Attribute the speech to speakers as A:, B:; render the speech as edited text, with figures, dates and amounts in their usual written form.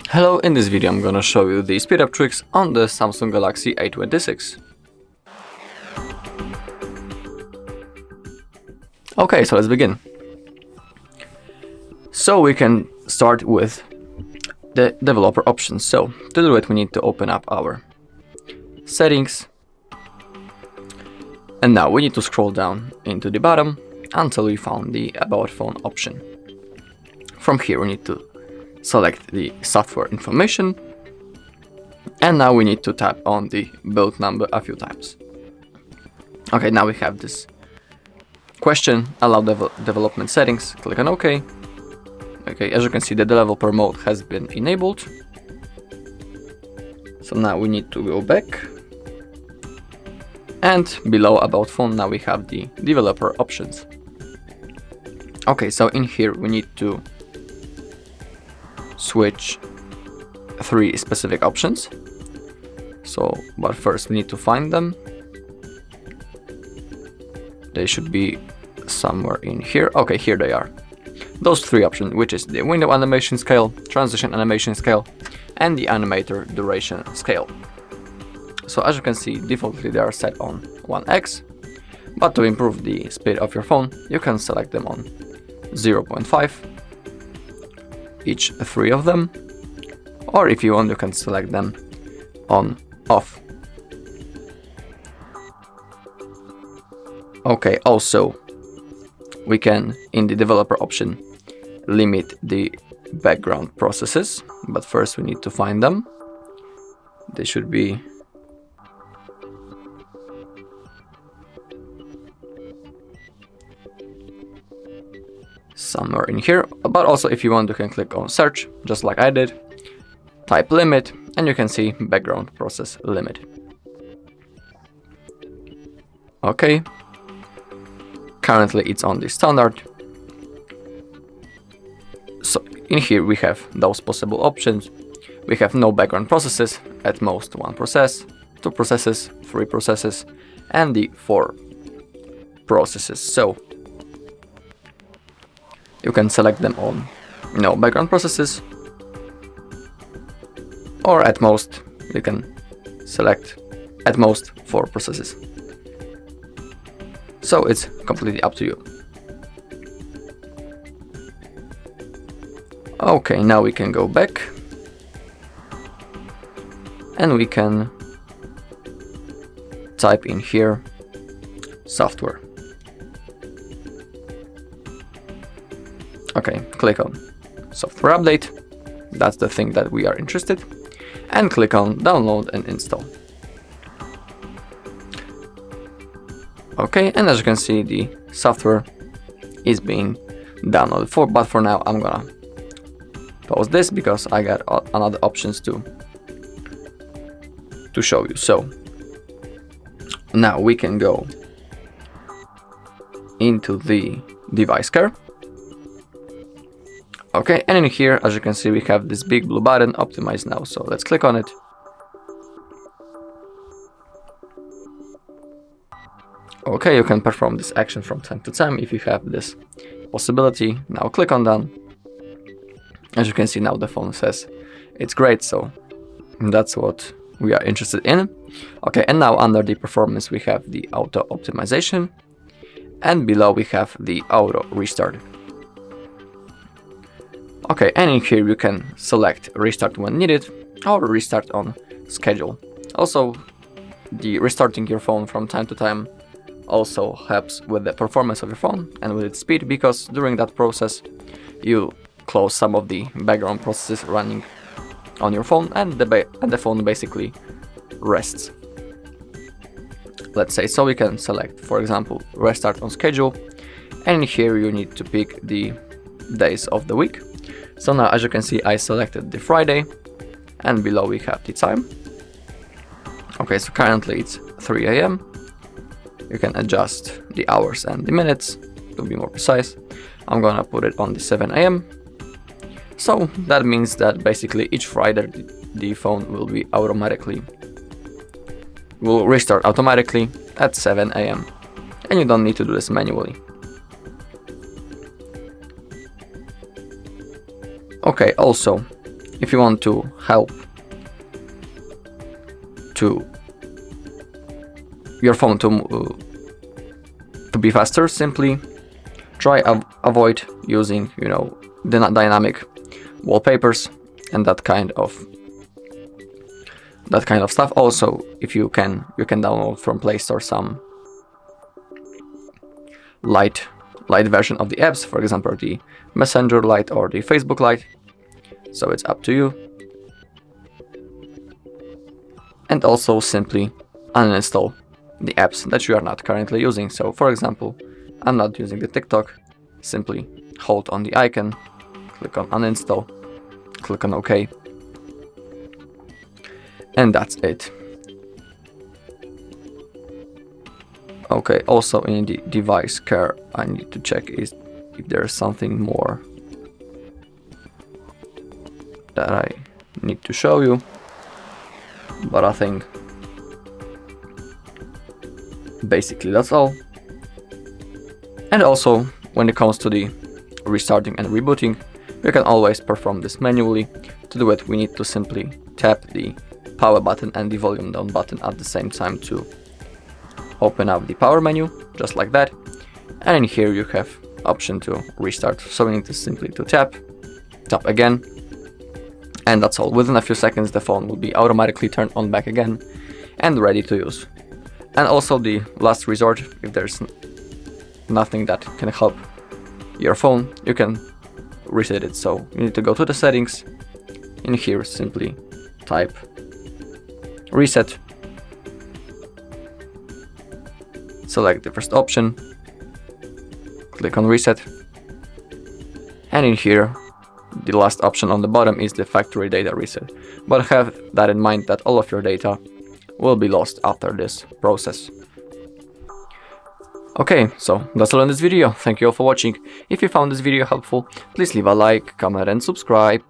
A: Hello, in this video I'm gonna show you the speed up tricks on the Samsung Galaxy A26. Okay, so let's begin. So we can start with the developer options. So to do it we need to open up our settings, and now we need to scroll down into the bottom until we found the About Phone option. From here we need to select the software information, and now we need to tap on the build number a few times. Okay, now we have this question, allow development settings, click on OK. Okay, as you can see the developer mode has been enabled. So now we need to go back, and below About Phone now we have the developer options. Okay, so in here we need to switch 3 specific options. But first we need to find them. They should be somewhere in here. Okay, here they are. Those 3 options, which is the window animation scale, transition animation scale, and the animator duration scale. So as you can see, defaultly they are set on 1x, but to improve the speed of your phone, you can select them on 0.5, each 3 of them, or if you want you can select them on off. Okay, also we can, in the developer option, limit the background processes, but first we need to find them. They should be somewhere in here, but also if you want you can click on search, just like I did, type limit, and you can see background process limit. Okay, currently it's on the standard. So in here we have those possible options. We have no background processes, at most 1 process, 2 processes, 3 processes, and the 4 processes. So you can select them on no background processes, or at most you can select at most 4 processes. So it's completely up to you. Okay, now we can go back and we can type in here software. Okay, click on software update, that's the thing that we are interested, and click on download and install. Okay, and as you can see the software is being downloaded, but for now I'm gonna pause this because I got another options to show you. So now we can go into the device care. Okay, and in here, as you can see, we have this big blue button, optimize now. So let's click on it. Okay, you can perform this action from time to time if you have this possibility. Now click on done. As you can see, now the phone says it's great, so that's what we are interested in. Okay, and now under the performance we have the auto optimization, and below we have the auto restart. Okay, and in here you can select restart when needed or restart on schedule. Also, the restarting your phone from time to time also helps with the performance of your phone and with its speed, because during that process you close some of the background processes running on your phone, and the phone basically rests. Let's say, so we can select, for example, restart on schedule, and here you need to pick the days of the week. So now as you can see I selected the Friday, and below we have the time. Okay, so currently it's 3 AM. You can adjust the hours and the minutes to be more precise. I'm gonna put it on the 7 AM. So that means that basically each Friday the phone will restart automatically at 7 AM, and you don't need to do this manually. Okay, also if you want to help your phone to be faster, simply try avoid using, you know, the dynamic wallpapers and that kind of stuff. Also, if you can download from Play Store some light version of the apps, for example the Messenger Lite or the Facebook Lite, so it's up to you. And also simply uninstall the apps that you are not currently using. So for example, I'm not using the TikTok, simply hold on the icon, click on uninstall, click on OK, and that's it. Okay, also in the device care, I need to check if there's something more that I need to show you, but I think basically that's all. And also, when it comes to the restarting and rebooting, you can always perform this manually. To do it, we need to simply tap the power button and the volume down button at the same time to open up the power menu, just like that. And in here you have option to restart, so we need to simply tap again, and that's all. Within a few seconds the phone will be automatically turned on back again and ready to use. And also, the last resort, if there's nothing that can help your phone, you can reset it. So you need to go to the settings, in here simply type reset, select the first option, click on reset, and in here the last option on the bottom is the factory data reset. But have that in mind that all of your data will be lost after this process. Okay, so that's all in this video. Thank you all for watching. If you found this video helpful, please leave a like, comment and subscribe.